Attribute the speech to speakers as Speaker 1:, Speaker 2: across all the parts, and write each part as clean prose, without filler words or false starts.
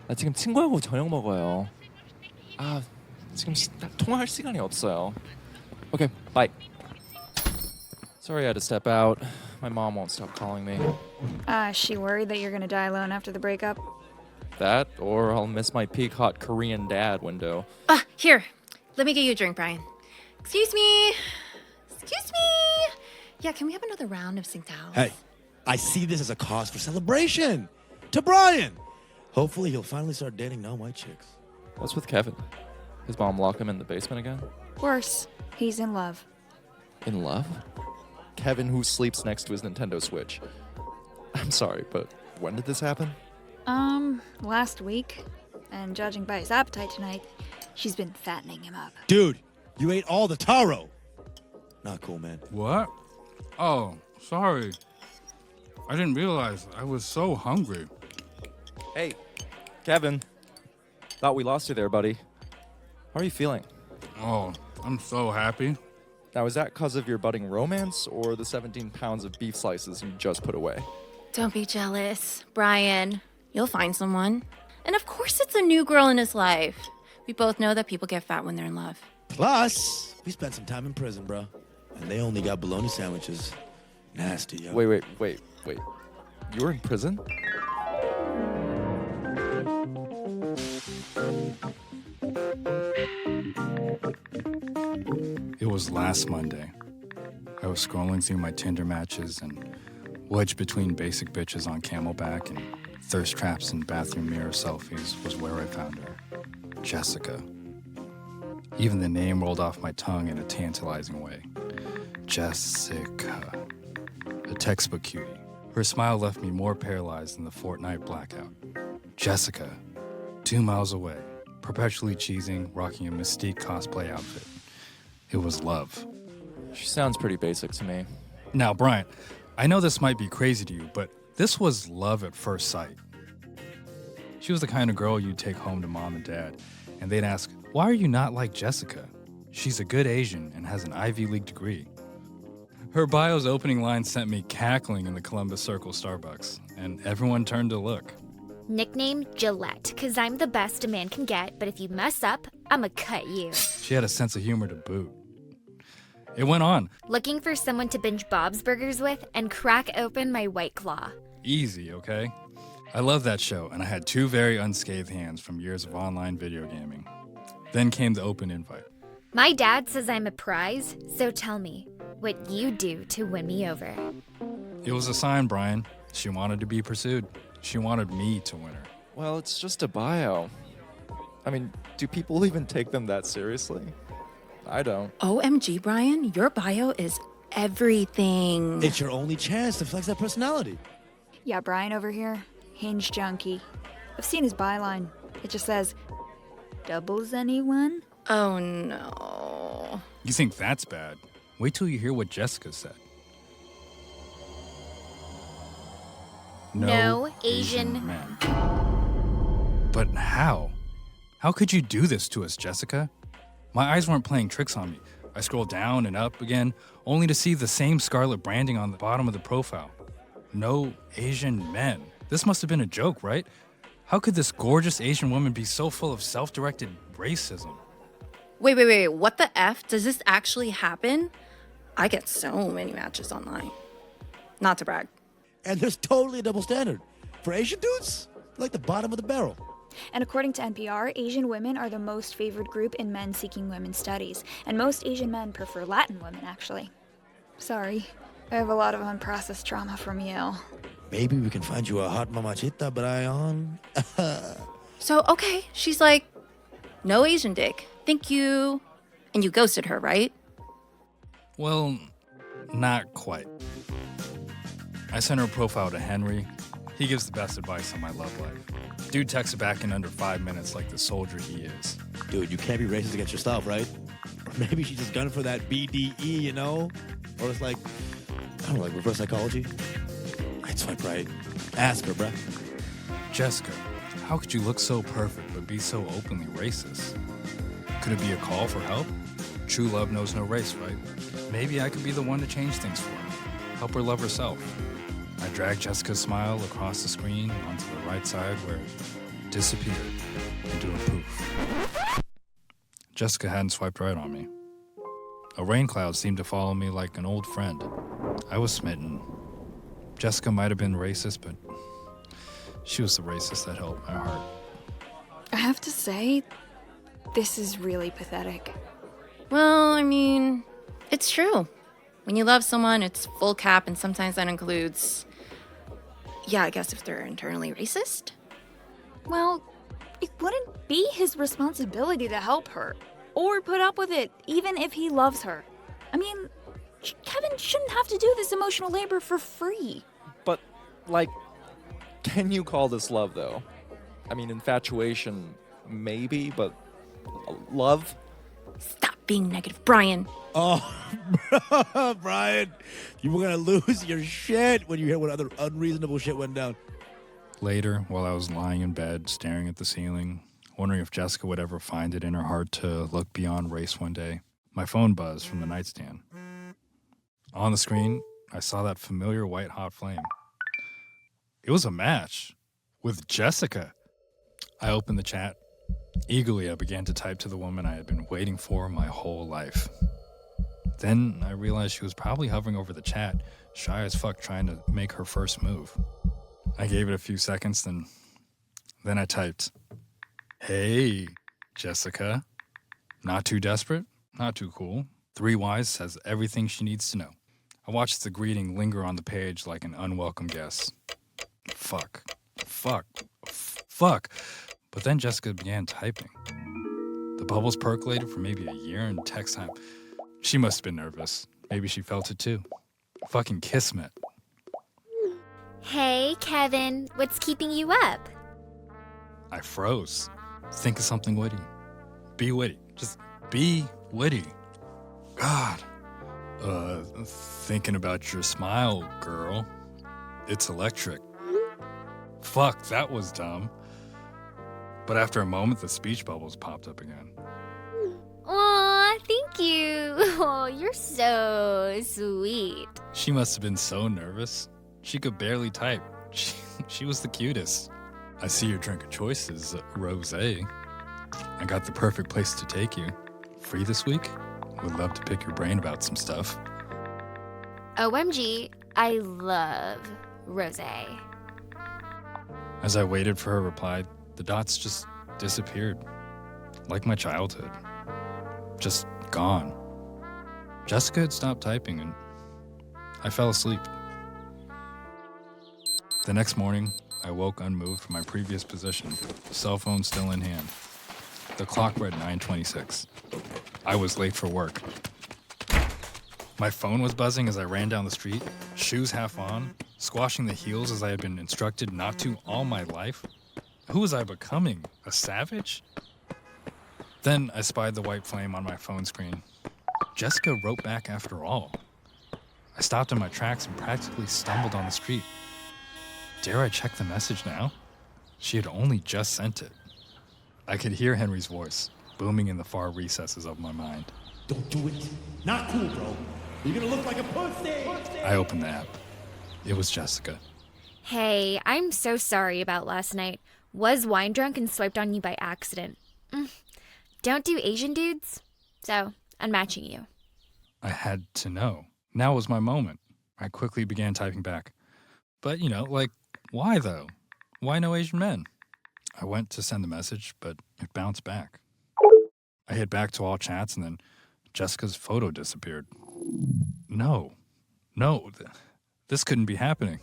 Speaker 1: 나 지금 친구하고 저녁 먹어요. 아, 지금 통화할 시간이 없어요. Okay, bye. Sorry I had to step out. My mom won't stop calling me.
Speaker 2: Is she worried that you're gonna die alone after the breakup?
Speaker 1: That, or I'll miss my peak hot Korean dad window.
Speaker 3: Here. Let me get you a drink, Brian. Excuse me. Yeah, can we have another round of Tsingtao?
Speaker 4: Hey, I see this as a cause for celebration. To Brian. Hopefully he'll finally start dating non-white chicks.
Speaker 1: What's with Kevin? His mom locked him in the basement again?
Speaker 2: Worse, he's in love.
Speaker 1: In love? Kevin who sleeps next to his Nintendo Switch. I'm sorry, but when did this happen?
Speaker 2: Last week. And judging by his appetite tonight, she's been fattening him up.
Speaker 4: Dude, you ate all the taro. Not cool, man.
Speaker 5: What? Oh, sorry. I didn't realize I was so hungry.
Speaker 1: Hey, Kevin. Thought we lost you there, buddy. How are you feeling?
Speaker 5: Oh, I'm so happy.
Speaker 1: Now, is that because of your budding romance or the 17 pounds of beef slices you just put away?
Speaker 3: Don't be jealous, Brian. You'll find someone. And of course it's a new girl in his life. We both know that people get fat when they're in love.
Speaker 4: Plus, we spent some time in prison, bro. And they only got bologna sandwiches. Nasty, yo.
Speaker 1: Wait. You were in prison?
Speaker 5: It was last Monday. I was scrolling through my Tinder matches and wedged between basic bitches on Camelback and thirst traps and bathroom mirror selfies was where I found her. Jessica. Even the name rolled off my tongue in a tantalizing way. Jessica. A textbook cutie. Her smile left me more paralyzed than the Fortnite blackout. Jessica. 2 miles away. Perpetually cheesing, rocking a Mystique cosplay outfit. It was love.
Speaker 1: She sounds pretty basic to me.
Speaker 5: Now, Brian, I know this might be crazy to you, but this was love at first sight. She was the kind of girl you'd take home to mom and dad, and they'd ask, "Why are you not like Jessica? She's a good Asian and has an Ivy League degree." Her bio's opening line sent me cackling in the Columbus Circle Starbucks, and everyone turned to look.
Speaker 6: Nickname Gillette, cause I'm the best a man can get, but if you mess up, I'ma cut you.
Speaker 5: She had a sense of humor to boot. It went on.
Speaker 6: Looking for someone to binge Bob's Burgers with and crack open my White Claw.
Speaker 5: Easy, okay? I love that show, and I had 2 very unscathed hands from years of online video gaming. Then came the open invite.
Speaker 6: My dad says I'm a prize, so tell me what you do to win me over.
Speaker 5: It was a sign, Brian. She wanted to be pursued. She wanted me to win her.
Speaker 1: Well, it's just a bio. I mean, do people even take them that seriously? I don't.
Speaker 3: OMG, Brian, your bio is everything.
Speaker 4: It's your only chance to flex that personality.
Speaker 2: Yeah, Brian over here, hinge junkie. I've seen his byline. It just says, doubles anyone?
Speaker 3: Oh no.
Speaker 5: You think that's bad? Wait till you hear what Jessica said.
Speaker 6: No Asian
Speaker 5: men. But how? How could you do this to us, Jessica? My eyes weren't playing tricks on me. I scrolled down and up again, only to see the same scarlet branding on the bottom of the profile. No Asian men. This must have been a joke, right? How could this gorgeous Asian woman be so full of self-directed racism?
Speaker 3: Wait. What the F? Does this actually happen? I get so many matches online. Not to brag.
Speaker 4: And there's totally a double standard. For Asian dudes, like the bottom of the barrel.
Speaker 2: And according to NPR, Asian women are the most favored group in men seeking women studies. And most Asian men prefer Latin women, actually. Sorry, I have a lot of unprocessed trauma from Yale.
Speaker 4: Maybe we can find you a hot mamachita, Brian.
Speaker 3: So, okay, she's like, no Asian dick. Thank you. And you ghosted her, right?
Speaker 5: Well, not quite. I sent her profile to Henry. He gives the best advice on my love life. Dude texted back in under 5 minutes like the soldier he is.
Speaker 4: Dude, you can't be racist against yourself, right? Or maybe she's just gunning for that BDE, you know? Or it's like, I don't know, like reverse psychology. I'd swipe right. Ask her, bruh.
Speaker 5: Jessica, how could you look so perfect but be so openly racist? Could it be a call for help? True love knows no race, right? Maybe I could be the one to change things for her. Help her love herself. I dragged Jessica's smile across the screen onto the right side where disappeared into a poof. Jessica hadn't swiped right on me. A rain cloud seemed to follow me like an old friend. I was smitten. Jessica might have been racist, but she was the racist that held my heart.
Speaker 2: I have to say, this is really pathetic.
Speaker 3: Well, I mean, it's true. When you love someone, it's full cap, and sometimes that includes, yeah, I guess if they're internally racist.
Speaker 2: Well, it wouldn't be his responsibility to help her, or put up with it, even if he loves her. I mean, Kevin shouldn't have to do this emotional labor for free.
Speaker 1: But, like, can you call this love, though? I mean, infatuation, maybe, but love?
Speaker 3: Stop being negative, Brian.
Speaker 4: Oh, Brian, you were going to lose your shit when you hear what other unreasonable shit went down.
Speaker 5: Later, while I was lying in bed, staring at the ceiling, wondering if Jessica would ever find it in her heart to look beyond race one day, my phone buzzed from the nightstand. On the screen, I saw that familiar white-hot flame. It was a match with Jessica. I opened the chat. Eagerly, I began to type to the woman I had been waiting for my whole life. Then I realized she was probably hovering over the chat, shy as fuck trying to make her first move. I gave it a few seconds, then I typed, "Hey, Jessica. Not too desperate, not too cool. 3 Ys says everything she needs to know." I watched the greeting linger on the page like an unwelcome guest. Fuck. But then Jessica began typing. The bubbles percolated for maybe a year in text time. She must have been nervous. Maybe she felt it too. Fucking kismet.
Speaker 6: Hey, Kevin, what's keeping you up?
Speaker 5: I froze. Think of something witty. Be witty. Just be witty. God. Thinking about your smile, girl. It's electric. Fuck, that was dumb. But after a moment, the speech bubbles popped up again.
Speaker 6: Aw, thank you. Oh, you're so sweet.
Speaker 5: She must have been so nervous. She could barely type. She was the cutest. I see your drink of choice is rosé. I got the perfect place to take you. Free this week? Would love to pick your brain about some stuff.
Speaker 6: OMG, I love rosé.
Speaker 5: As I waited for her reply, the dots just disappeared. Like my childhood. Just gone. Jessica had stopped typing and I fell asleep. The next morning, I woke unmoved from my previous position, cell phone still in hand. The clock read 9:26. I was late for work. My phone was buzzing as I ran down the street, shoes half on, squashing the heels as I had been instructed not to all my life. Who was I becoming? A savage? Then I spied the white flame on my phone screen. Jessica wrote back after all. I stopped in my tracks and practically stumbled on the street. Dare I check the message now? She had only just sent it. I could hear Henry's voice, booming in the far recesses of my mind.
Speaker 4: Don't do it. Not cool, bro. You're gonna look like a pussy.
Speaker 5: I opened the app. It was Jessica.
Speaker 6: Hey, I'm so sorry about last night. Was wine drunk and swiped on you by accident. Don't do Asian dudes, so unmatching you.
Speaker 5: I had to know. Now was my moment. I quickly began typing back. But, why though? Why no Asian men? I went to send the message, but it bounced back. I hit back to all chats and then Jessica's photo disappeared. No, this couldn't be happening.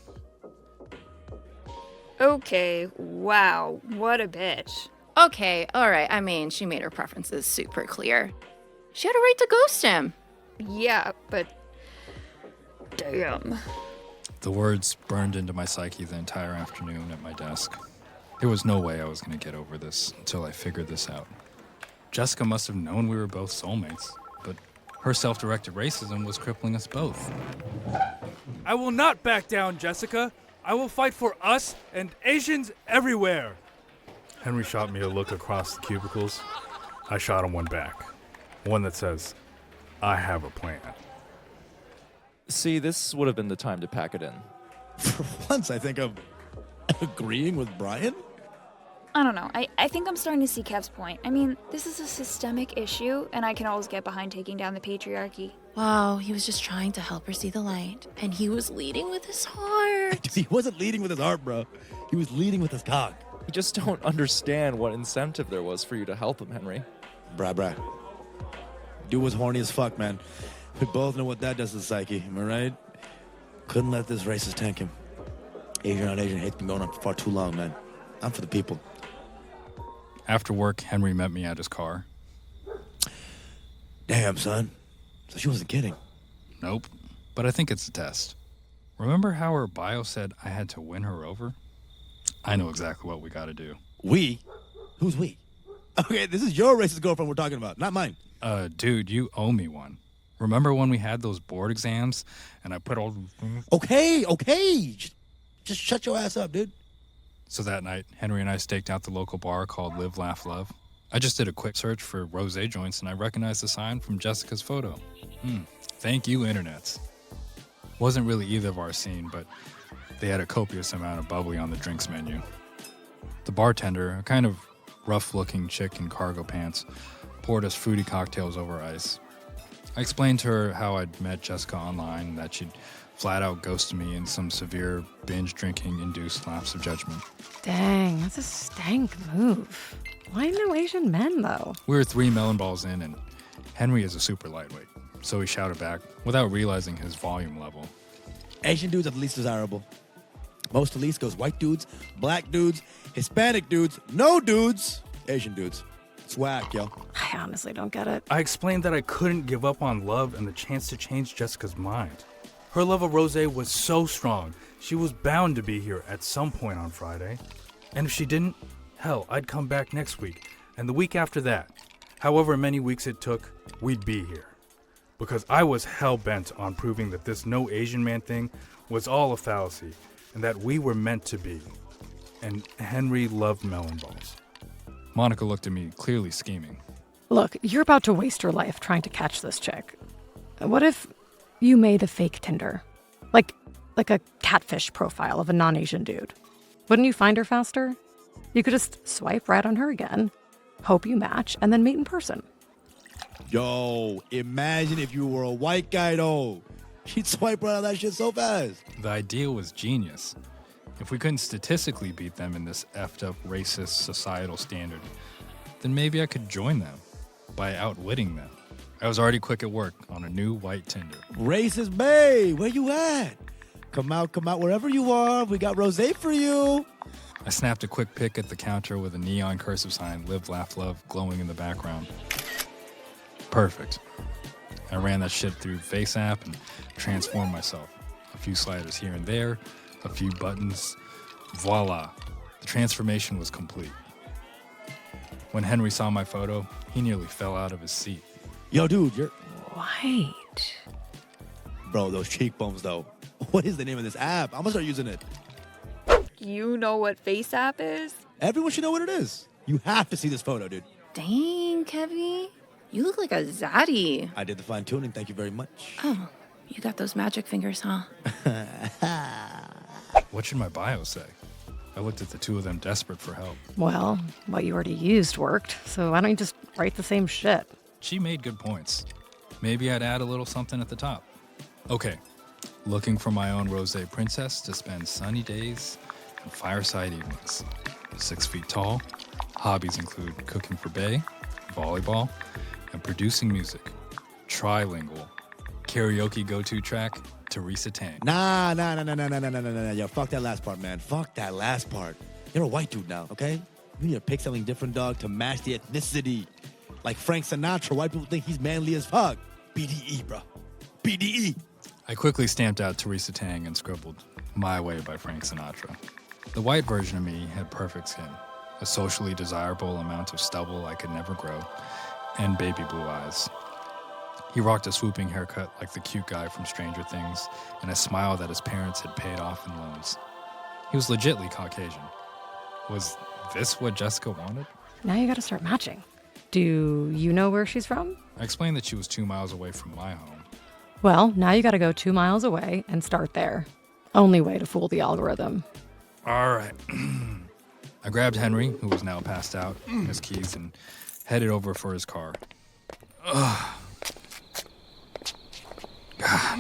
Speaker 2: Okay, wow, what a bitch.
Speaker 3: Okay, alright, I mean, she made her preferences super clear. She had a right to ghost him.
Speaker 2: Yeah, but damn.
Speaker 5: The words burned into my psyche the entire afternoon at my desk. There was no way I was going to get over this until I figured this out. Jessica must have known we were both soulmates, but her self-directed racism was crippling us both.
Speaker 7: I will not back down, Jessica. I will fight for us and Asians everywhere. Henry shot me a look across the cubicles. I shot him one back. One that says, I have a plan.
Speaker 1: See, this would have been the time to pack it in.
Speaker 4: For once, I think I'm agreeing with Brian.
Speaker 2: I don't know. I think I'm starting to see Kev's point. I mean, this is a systemic issue, and I can always get behind taking down the patriarchy.
Speaker 3: Wow, he was just trying to help her see the light, and he was leading with his heart.
Speaker 4: He wasn't leading with his heart, bro. He was leading with his cock.
Speaker 1: You just don't understand what incentive there was for you to help him, Henry.
Speaker 4: Bruh. Dude was horny as fuck, man. We both know what that does to the psyche, am I right? Couldn't let this racist tank him. Asian on Asian hate's been going on for far too long, man. I'm for the people.
Speaker 5: After work, Henry met me at his car.
Speaker 4: Damn, son. So she wasn't kidding.
Speaker 5: Nope, but I think it's a test. Remember how her bio said I had to win her over? I know exactly what we gotta do.
Speaker 4: We? Who's we? Okay, this is your racist girlfriend we're talking about, not mine.
Speaker 5: Dude, you owe me one. Remember when we had those board exams and I put all...
Speaker 4: Okay. Just shut your ass up, dude.
Speaker 5: So that night, Henry and I staked out the local bar called Live, Laugh, Love. I just did a quick search for rosé joints and I recognized the sign from Jessica's photo. Thank you, internets. Wasn't really either of our scene, but they had a copious amount of bubbly on the drinks menu. The bartender, a kind of rough-looking chick in cargo pants, poured us fruity cocktails over ice. I explained to her how I'd met Jessica online and that she'd flat out ghosted me in some severe binge-drinking-induced lapse of judgment.
Speaker 8: Dang, that's a stank move. Why no Asian men, though?
Speaker 5: We were 3 melon balls in, and Henry is a super lightweight, so he shouted back without realizing his volume level.
Speaker 4: Asian dudes are the least desirable. Most to least goes white dudes, black dudes, Hispanic dudes, no dudes, Asian dudes. It's whack, yo.
Speaker 8: I honestly don't get it.
Speaker 7: I explained that I couldn't give up on love and the chance to change Jessica's mind. Her love of rosé was so strong, she was bound to be here at some point on Friday. And if she didn't, hell, I'd come back next week, and the week after that. However many weeks it took, we'd be here. Because I was hell-bent on proving that this no Asian man thing was all a fallacy, and that we were meant to be. And Henry loved melon balls.
Speaker 5: Monica looked at me, clearly scheming.
Speaker 8: Look, you're about to waste your life trying to catch this chick. What if you made a fake Tinder? Like a catfish profile of a non-Asian dude. Wouldn't you find her faster? You could just swipe right on her again, hope you match, and then meet in person.
Speaker 4: Yo, imagine if you were a white guy, though. She'd swipe right on that shit so fast.
Speaker 5: The idea was genius. If we couldn't statistically beat them in this effed up racist societal standard, then maybe I could join them by outwitting them. I was already quick at work on a new white Tinder.
Speaker 4: Racist bae, where you at? Come out wherever you are. We got rosé for you.
Speaker 5: I snapped a quick pic at the counter with a neon cursive sign, Live, Laugh, Love, glowing in the background. Perfect. I ran that shit through FaceApp and transformed myself. A few sliders here and there, a few buttons. Voila. The transformation was complete. When Henry saw my photo, he nearly fell out of his seat.
Speaker 4: Yo, dude, you're...
Speaker 8: White.
Speaker 4: Bro, those cheekbones, though. What is the name of this app? I'm gonna start using it.
Speaker 2: You know what FaceApp is?
Speaker 4: Everyone should know what it is. You have to see this photo, dude.
Speaker 3: Dang, Kevy. You look like a zaddy.
Speaker 4: I did the fine tuning. Thank you very much.
Speaker 3: Oh, you got those magic fingers, huh?
Speaker 5: What should my bio say? I looked at the two of them desperate for help.
Speaker 8: Well, what you already used worked, so why don't you just write the same shit?
Speaker 5: She made good points. Maybe I'd add a little something at the top. Okay, looking for my own rosé princess to spend sunny days and fireside evenings. 6 feet tall. Hobbies include cooking for bae, volleyball, and producing music. Trilingual. Karaoke go-to track, Teresa Tang.
Speaker 4: Nah. Yo, fuck that last part, man. Fuck that last part. You're a white dude now, okay? You need to pick something different, dog, to match the ethnicity. Like Frank Sinatra, white people think he's manly as fuck. BDE, bro. BDE.
Speaker 5: I quickly stamped out Teresa Tang and scribbled My Way by Frank Sinatra. The white version of me had perfect skin, a socially desirable amount of stubble I could never grow, and baby blue eyes. He rocked a swooping haircut like the cute guy from Stranger Things, and a smile that his parents had paid off in loans. He was legitly Caucasian. Was this what Jessica wanted?
Speaker 8: Now you gotta start matching. Do you know where she's from?
Speaker 5: I explained that she was 2 miles away from my home.
Speaker 8: Well, now you gotta go 2 miles away and start there. Only way to fool the algorithm.
Speaker 5: All right. I grabbed Henry, who was now passed out, his keys, and headed over for his car. Ugh. God.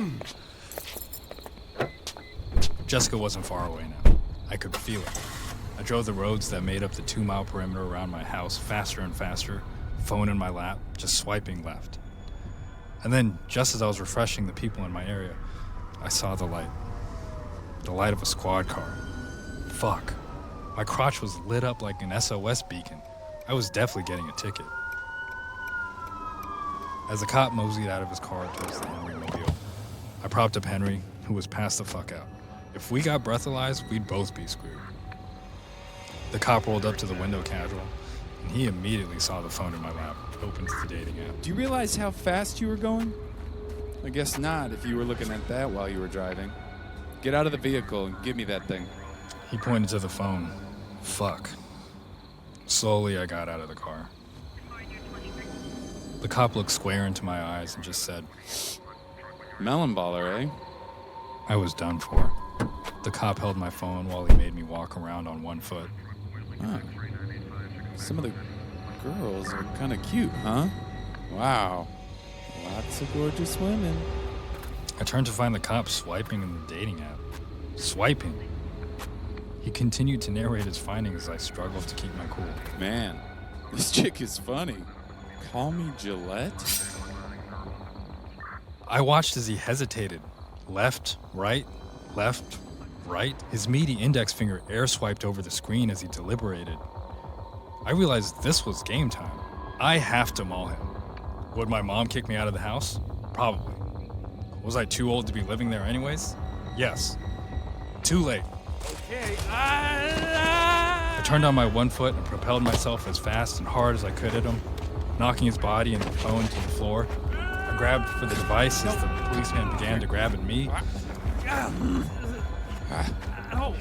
Speaker 5: Jessica wasn't far away now. I could feel it. I drove the roads that made up the 2-mile perimeter around my house faster and faster, phone in my lap, just swiping left. And then, just as I was refreshing the people in my area, I saw the light. The light of a squad car. Fuck. My crotch was lit up like an SOS beacon. I was definitely getting a ticket. As the cop moseyed out of his car towards the Henry mobile, I propped up Henry, who was passed the fuck out. If we got breathalyzed, we'd both be screwed. The cop rolled up to the window casual, and he immediately saw the phone in my lap, opened to the dating app.
Speaker 9: Do you realize how fast you were going? I guess not if you were looking at that while you were driving. Get out of the vehicle and give me that thing.
Speaker 5: He pointed to the phone. Fuck. Slowly, I got out of the car. The cop looked square into my eyes and just said,
Speaker 9: Melon baller, eh?
Speaker 5: I was done for. The cop held my phone while he made me walk around on one foot.
Speaker 9: Huh. Some of the girls are kind of cute, huh? Wow. Lots of gorgeous women.
Speaker 5: I turned to find the cop swiping in the dating app. Swiping. He continued to narrate his findings as I struggled to keep my cool.
Speaker 9: Man, this chick is funny. Call me Gillette?
Speaker 5: I watched as he hesitated. Left, right, left, right. His meaty index finger air swiped over the screen as he deliberated. I realized this was game time. I have to maul him. Would my mom kick me out of the house? Probably. Was I too old to be living there anyways? Yes. Too late.
Speaker 7: Okay,
Speaker 5: I turned on my one foot and propelled myself as fast and hard as I could at him, knocking his body and the phone to the floor. I grabbed for the device as the policeman began to grab at me.
Speaker 9: Oh,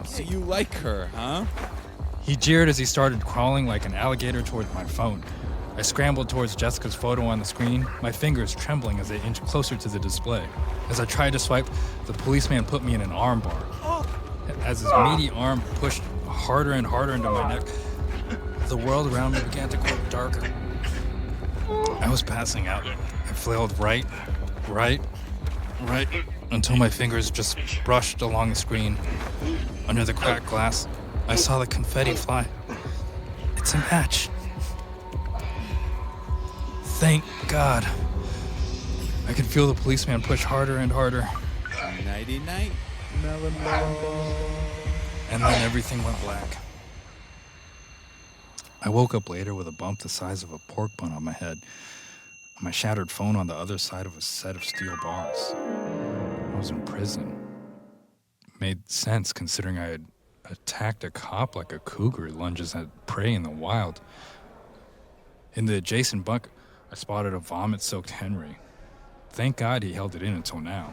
Speaker 9: so you like her, huh?
Speaker 5: He jeered as he started crawling like an alligator toward my phone. I scrambled towards Jessica's photo on the screen, my fingers trembling as they inched closer to the display. As I tried to swipe, the policeman put me in an arm bar. As his meaty arm pushed harder and harder into my neck, the world around me began to grow darker. I was passing out. I flailed right, until my fingers just brushed along the screen. Under the cracked glass, I saw the confetti fly. It's a match. Thank God. I could feel the policeman push harder and harder.
Speaker 9: Nighty-night, melon ball.
Speaker 5: And then everything went black. I woke up later with a bump the size of a pork bun on my head, and my shattered phone on the other side of a set of steel bars. I was in prison. It made sense considering I had attacked a cop like a cougar lunges at prey in the wild. In the adjacent bunk, I spotted a vomit-soaked Henry. Thank God he held it in until now.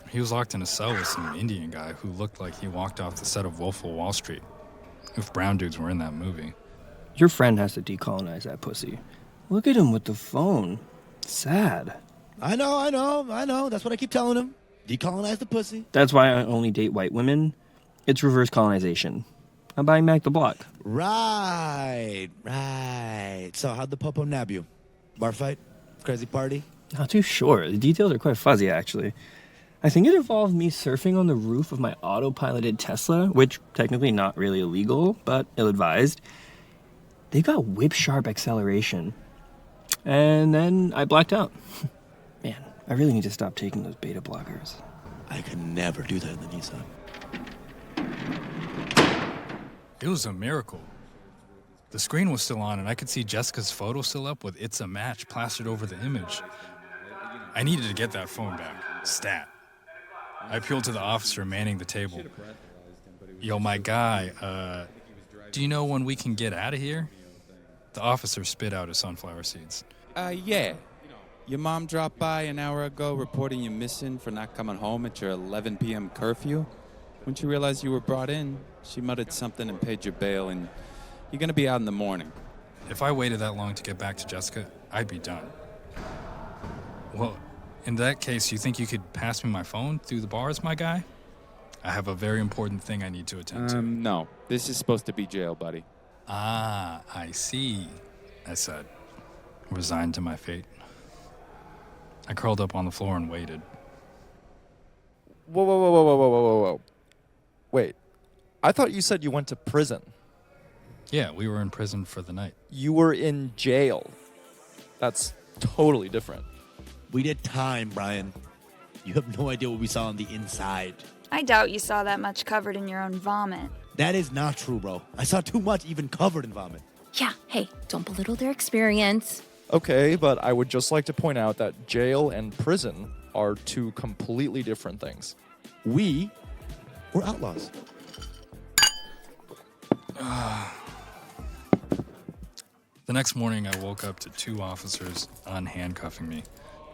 Speaker 5: He was locked in a cell with some Indian guy who looked like he walked off the set of Wolf of Wall Street. If brown dudes were in that movie.
Speaker 10: Your friend has to decolonize that pussy. Look at him with the phone. Sad.
Speaker 4: I know. That's what I keep telling him. Decolonize the pussy.
Speaker 10: That's why I only date white women. It's reverse colonization. I'm buying back the block.
Speaker 4: Right. So how'd the popo nab you? Bar fight? Crazy party?
Speaker 10: Not too sure. The details are quite fuzzy, actually. I think it involved me surfing on the roof of my autopiloted Tesla, which technically not really illegal, but ill-advised. They got whip-sharp acceleration. And then I blacked out. Man, I really need to stop taking those beta blockers.
Speaker 4: I could never do that in the Nissan.
Speaker 5: It was a miracle. The screen was still on, and I could see Jessica's photo still up with "It's a Match" plastered over the image. I needed to get that phone back. Stat. I appealed to the officer manning the table. Yo, my guy, do you know when we can get out of here? The officer spit out his sunflower seeds.
Speaker 9: Yeah. Your mom dropped by an hour ago reporting you missing for not coming home at your 11 p.m. curfew. When she realized you were brought in, she muttered something and paid your bail, and you're going to be out in the morning.
Speaker 5: If I waited that long to get back to Jessica, I'd be done. Well, in that case, you think you could pass me my phone through the bars, my guy? I have a very important thing I need to attend to.
Speaker 9: No. This is supposed to be jail, buddy.
Speaker 5: Ah, I see, I said, resigned to my fate. I curled up on the floor and waited.
Speaker 1: Whoa. Wait, I thought you said you went to prison.
Speaker 5: Yeah, we were in prison for the night.
Speaker 1: You were in jail. That's totally different.
Speaker 4: We did time, Brian. You have no idea what we saw on the inside.
Speaker 2: I doubt you saw that much covered in your own vomit.
Speaker 4: That is not true, bro. I saw too much even covered in vomit.
Speaker 3: Yeah, hey, don't belittle their experience.
Speaker 1: Okay, but I would just like to point out that jail and prison are two completely different things.
Speaker 4: We were outlaws.
Speaker 5: The next morning, I woke up to 2 officers unhandcuffing me.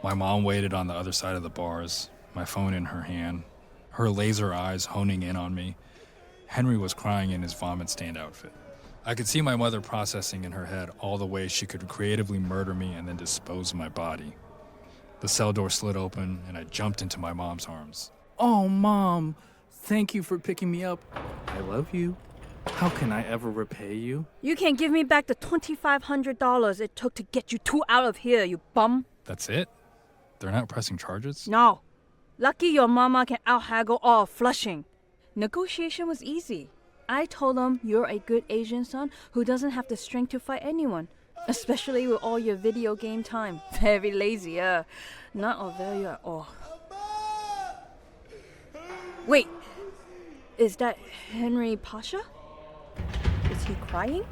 Speaker 5: My mom waited on the other side of the bars, my phone in her hand, her laser eyes honing in on me. Henry was crying in his vomit-stained outfit. I could see my mother processing in her head all the ways she could creatively murder me and then dispose of my body. The cell door slid open, and I jumped into my mom's arms.
Speaker 7: Oh, Mom, thank you for picking me up. I love you. How can I ever repay you?
Speaker 11: You can give me back the $2,500 it took to get you 2 out of here, you bum.
Speaker 5: That's it? They're not pressing charges?
Speaker 11: No. Lucky your mama can out-haggle all of Flushing. Negotiation was easy. I told them you're a good Asian son who doesn't have the strength to fight anyone, especially with all your video game time. Very lazy, not of value at all. Wait, is that Henry Pasha? Is he crying?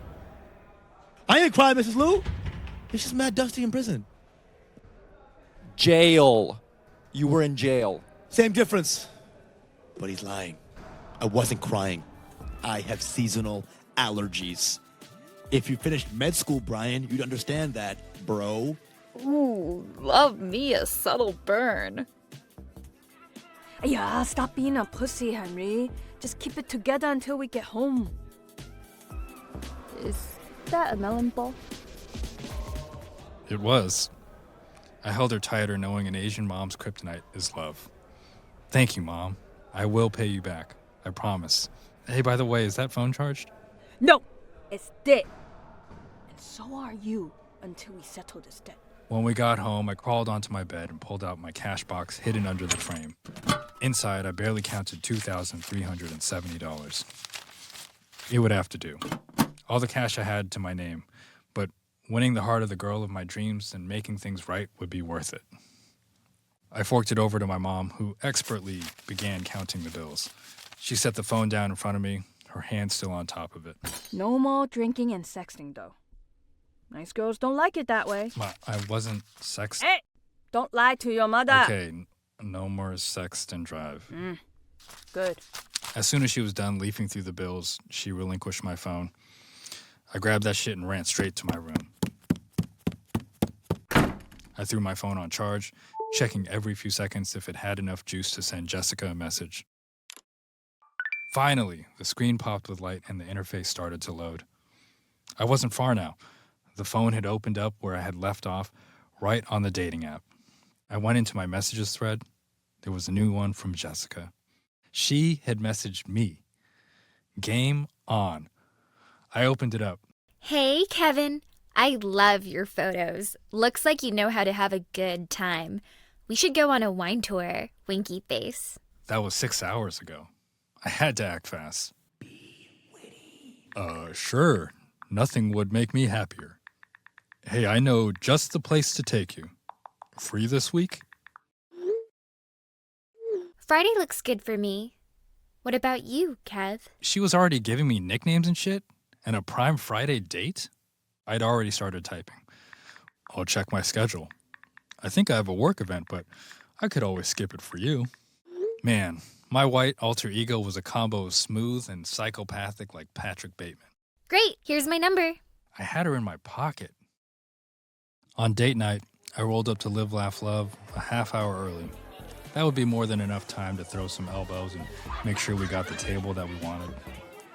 Speaker 4: I ain't crying, Mrs. Liu. It's just mad dusty in prison.
Speaker 1: Jail. You were in jail.
Speaker 4: Same difference. But he's lying. I wasn't crying. I have seasonal allergies. If you finished med school, Brian, you'd understand that, bro.
Speaker 2: Ooh, love me a subtle burn.
Speaker 11: Yeah, stop being a pussy, Henry. Just keep it together until we get home. Is that a melon ball?
Speaker 5: It was. I held her tighter, knowing an Asian mom's kryptonite is love. Thank you, Mom. I will pay you back. I promise. Hey, by the way, is that phone charged?
Speaker 11: No, it's dead. And so are you until we settle this debt.
Speaker 5: When we got home, I crawled onto my bed and pulled out my cash box hidden under the frame. Inside, I barely counted $2,370. It would have to do. All the cash I had to my name, but winning the heart of the girl of my dreams and making things right would be worth it. I forked it over to my mom, who expertly began counting the bills. She set the phone down in front of me, her hand still on top of it.
Speaker 11: No more drinking and sexting, though. Nice girls don't like it that way.
Speaker 5: Ma, I wasn't sexting.
Speaker 11: Hey! Don't lie to your mother.
Speaker 5: Okay, no more sext and drive.
Speaker 11: Good.
Speaker 5: As soon as she was done leafing through the bills, she relinquished my phone. I grabbed that shit and ran straight to my room. I threw my phone on charge, checking every few seconds if it had enough juice to send Jessica a message. Finally, the screen popped with light and the interface started to load. I wasn't far now. The phone had opened up where I had left off, right on the dating app. I went into my messages thread. There was a new one from Jessica. She had messaged me. Game on. I opened it up.
Speaker 6: Hey, Kevin. I love your photos. Looks like you know how to have a good time. We should go on a wine tour, winky face.
Speaker 5: That was 6 hours ago. I had to act fast. Be witty. Sure. Nothing would make me happier. Hey, I know just the place to take you. Free this week?
Speaker 6: Friday looks good for me. What about you, Kev?
Speaker 5: She was already giving me nicknames and shit? And a Prime Friday date? I'd already started typing. I'll check my schedule. I think I have a work event, but I could always skip it for you. Man, my white alter ego was a combo of smooth and psychopathic like Patrick Bateman.
Speaker 6: Great, here's my number.
Speaker 5: I had her in my pocket. On date night, I rolled up to Live, Laugh, Love a half hour early. That would be more than enough time to throw some elbows and make sure we got the table that we wanted.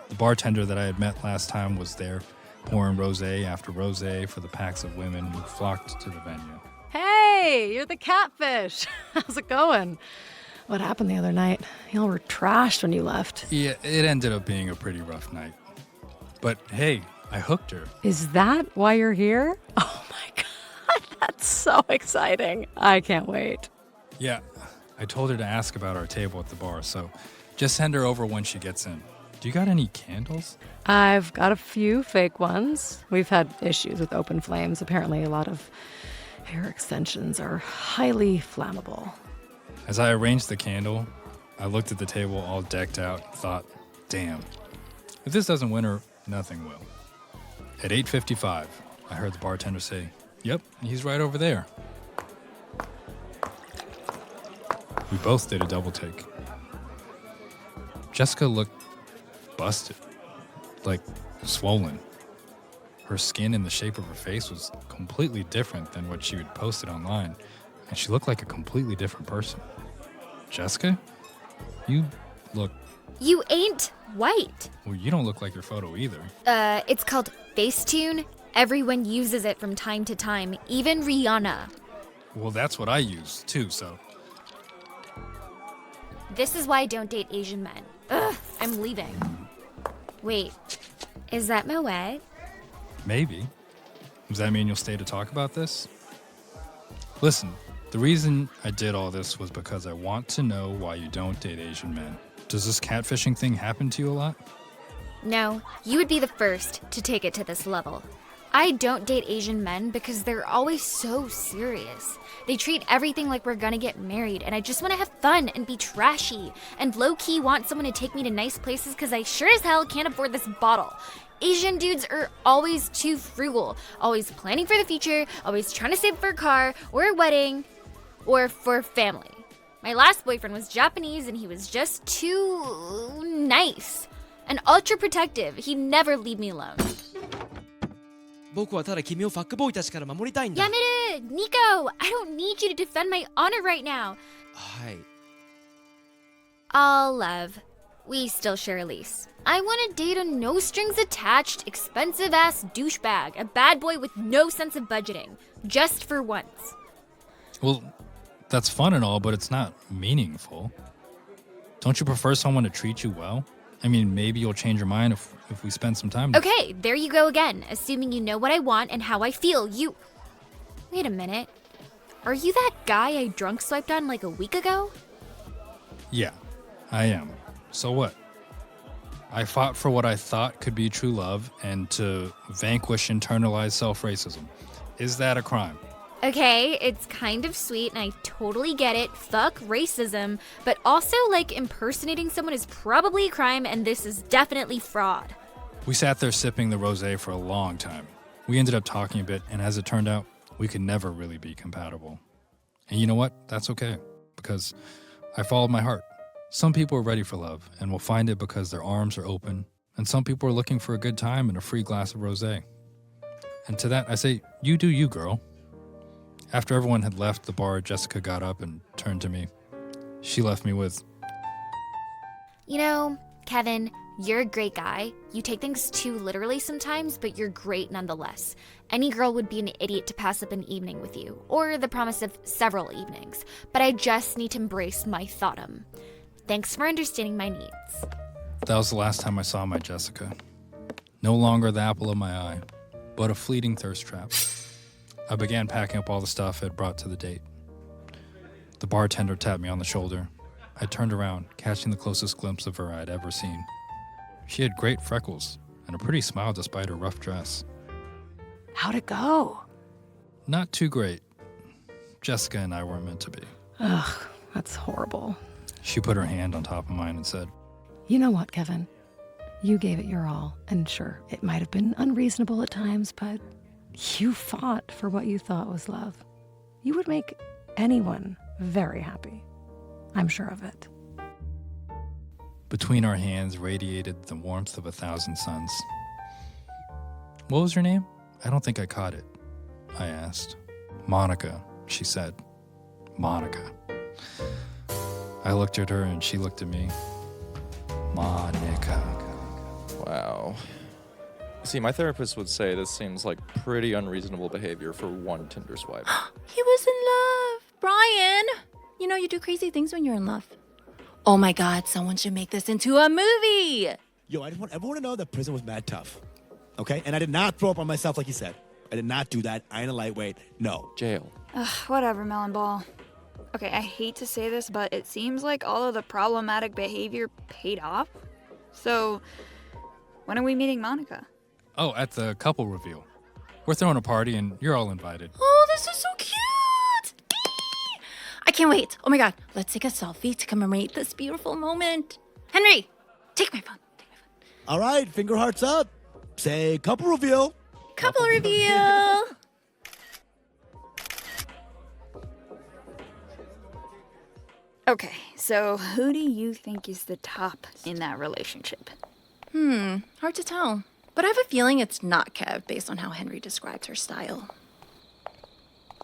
Speaker 5: The bartender that I had met last time was there, pouring rosé after rosé for the packs of women who flocked to the venue.
Speaker 8: Hey, you're the catfish. How's it going? What happened the other night? Y'all were trashed when you left.
Speaker 5: Yeah, it ended up being a pretty rough night. But hey, I hooked her.
Speaker 8: Is that why you're here? Oh my God, that's so exciting. I can't wait.
Speaker 5: Yeah, I told her to ask about our table at the bar, so just send her over when she gets in. Do you got any candles?
Speaker 8: I've got a few fake ones. We've had issues with open flames. Apparently, a lot of hair extensions are highly flammable.
Speaker 5: As I arranged the candle, I looked at the table all decked out and thought, damn, if this doesn't win her, nothing will. At 8:55, I heard the bartender say, yep, he's right over there. We both did a double take. Jessica looked busted, like swollen. Her skin and the shape of her face was completely different than what she had posted online, and she looked like a completely different person. Jessica, you look...
Speaker 6: You ain't white.
Speaker 5: Well, you don't look like your photo either.
Speaker 6: It's called Facetune. Everyone uses it from time to time, even Rihanna.
Speaker 5: Well, that's what I use, too, so...
Speaker 6: This is why I don't date Asian men. Ugh, I'm leaving. Wait, is that Moet?
Speaker 5: Maybe. Does that mean you'll stay to talk about this? Listen, the reason I did all this was because I want to know why you don't date Asian men. Does this catfishing thing happen to you a lot?
Speaker 6: No, you would be the first to take it to this level. I don't date Asian men because they're always so serious. They treat everything like we're gonna get married, and I just want to have fun and be trashy, and low-key want someone to take me to nice places because I sure as hell can't afford this bottle. Asian dudes are always too frugal, always planning for the future, always trying to save for a car, or a wedding, or for family. My last boyfriend was Japanese, and he was just too nice and ultra protective. He'd never leave me alone.
Speaker 12: 僕はただ君をファックボーイたちから守りたいんだ。
Speaker 6: Yameru! Nico! I don't need you to defend my honor right now.
Speaker 12: はい。
Speaker 6: All love. We still share a lease. I want to date a no-strings-attached, expensive-ass douchebag, a bad boy with no sense of budgeting, just for once.
Speaker 5: Well, that's fun and all, but it's not meaningful. Don't you prefer someone to treat you well? I mean, maybe you'll change your mind if we spend some time.
Speaker 6: Okay, there you go again, assuming you know what I want and how I feel. You... Wait a minute. Are you that guy I drunk swiped on like a week ago?
Speaker 5: Yeah, I am. So what? I fought for what I thought could be true love and to vanquish internalized self-racism. Is that a crime?
Speaker 6: Okay, it's kind of sweet and I totally get it. Fuck racism. But also, like, impersonating someone is probably a crime and this is definitely fraud.
Speaker 5: We sat there sipping the rosé for a long time. We ended up talking a bit, and as it turned out, we could never really be compatible. And you know what? That's okay, because I followed my heart. Some people are ready for love and will find it because their arms are open, and some people are looking for a good time and a free glass of rosé. And to that, I say, you do you, girl. After everyone had left the bar, Jessica got up and turned to me. She left me with,
Speaker 6: You know, Kevin, you're a great guy. You take things too literally sometimes, but you're great nonetheless. Any girl would be an idiot to pass up an evening with you, or the promise of several evenings, but I just need to embrace my thoughtdom. Thanks for understanding my needs.
Speaker 5: That was the last time I saw my Jessica. No longer the apple of my eye, but a fleeting thirst trap. I began packing up all the stuff I had brought to the date. The bartender tapped me on the shoulder. I turned around, catching the closest glimpse of her I'd ever seen. She had great freckles and a pretty smile despite her rough dress.
Speaker 8: How'd it go?
Speaker 5: Not too great. Jessica and I weren't meant to be.
Speaker 8: Ugh, that's horrible.
Speaker 5: She put her hand on top of mine and said,
Speaker 8: You know what, Kevin? You gave it your all, and sure, it might have been unreasonable at times, but you fought for what you thought was love. You would make anyone very happy. I'm sure of it.
Speaker 5: Between our hands radiated the warmth of 1,000 suns. What was your name? I don't think I caught it, I asked. Monica, she said. Monica. I looked at her and she looked at me. Monica.
Speaker 1: Wow. See, my therapist would say this seems like pretty unreasonable behavior for one Tinder swipe.
Speaker 3: He was in love. Brian! You know, you do crazy things when you're in love. Oh my God, someone should make this into a movie.
Speaker 4: Yo, I just want everyone to know that prison was mad tough. Okay? And I did not throw up on myself like you said. I did not do that. I ain't a lightweight. No.
Speaker 1: Jail.
Speaker 2: Ugh, whatever, Melon Ball. Okay, I hate to say this, but it seems like all of the problematic behavior paid off. So, when are we meeting Monica?
Speaker 5: Oh, at the couple reveal. We're throwing a party and you're all invited.
Speaker 3: Oh, this is so cute. Eee! I can't wait. Oh my God, let's take a selfie to commemorate this beautiful moment. Henry, take my phone.
Speaker 4: All right, finger hearts up. Say couple reveal.
Speaker 3: Couple reveal.
Speaker 2: Okay, so who do you think is the top in that relationship?
Speaker 3: Hard to tell. But I have a feeling it's not Kev based on how Henry describes her style.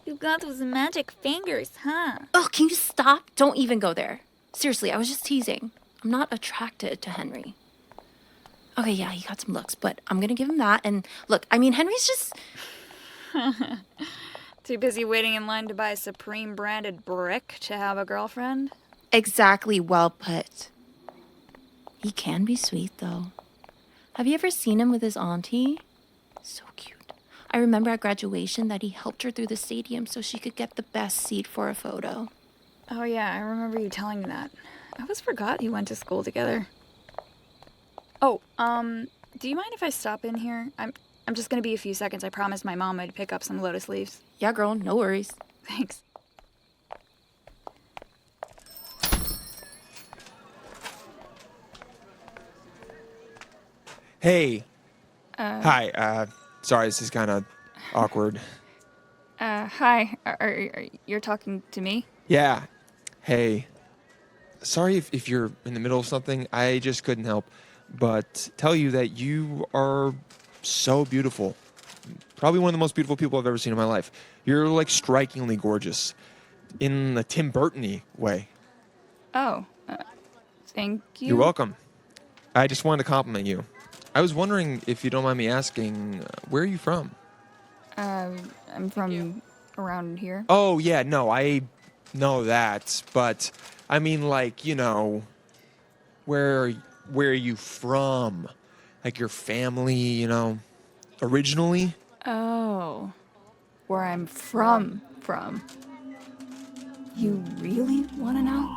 Speaker 2: You've got those magic fingers, huh?
Speaker 3: Oh, can you stop? Don't even go there. Seriously, I was just teasing. I'm not attracted to Henry. Okay, yeah, he got some looks, but I'm gonna give him that. And look, I mean, Henry's just...
Speaker 2: Too busy waiting in line to buy a Supreme branded brick to have a girlfriend?
Speaker 3: Exactly, well put. He can be sweet, though. Have you ever seen him with his auntie? So cute. I remember at graduation that he helped her through the stadium so she could get the best seat for a photo.
Speaker 2: Oh yeah, I remember you telling me that. I always forgot you went to school together. Oh, do you mind if I stop in here? I'm just gonna be a few seconds. I promised my mom I'd pick up some lotus leaves.
Speaker 3: Yeah, girl, no worries.
Speaker 2: Thanks.
Speaker 13: Hey. Hi. Sorry, this is kind of awkward.
Speaker 2: Hi. You're talking to me?
Speaker 13: Yeah. Hey. Sorry if you're in the middle of something. I just couldn't help but tell you that you are so beautiful. Probably one of the most beautiful people I've ever seen in my life. You're like strikingly gorgeous in a Tim Burton-y way.
Speaker 2: Oh, thank you.
Speaker 13: You're welcome. I just wanted to compliment you. I was wondering if you don't mind me asking, where are you from?
Speaker 2: I'm from around here.
Speaker 13: Oh, yeah, no, I know that, but I mean, like, you know, where are you from? Like your family, you know, originally?
Speaker 2: Oh, where I'm from. You really want to know?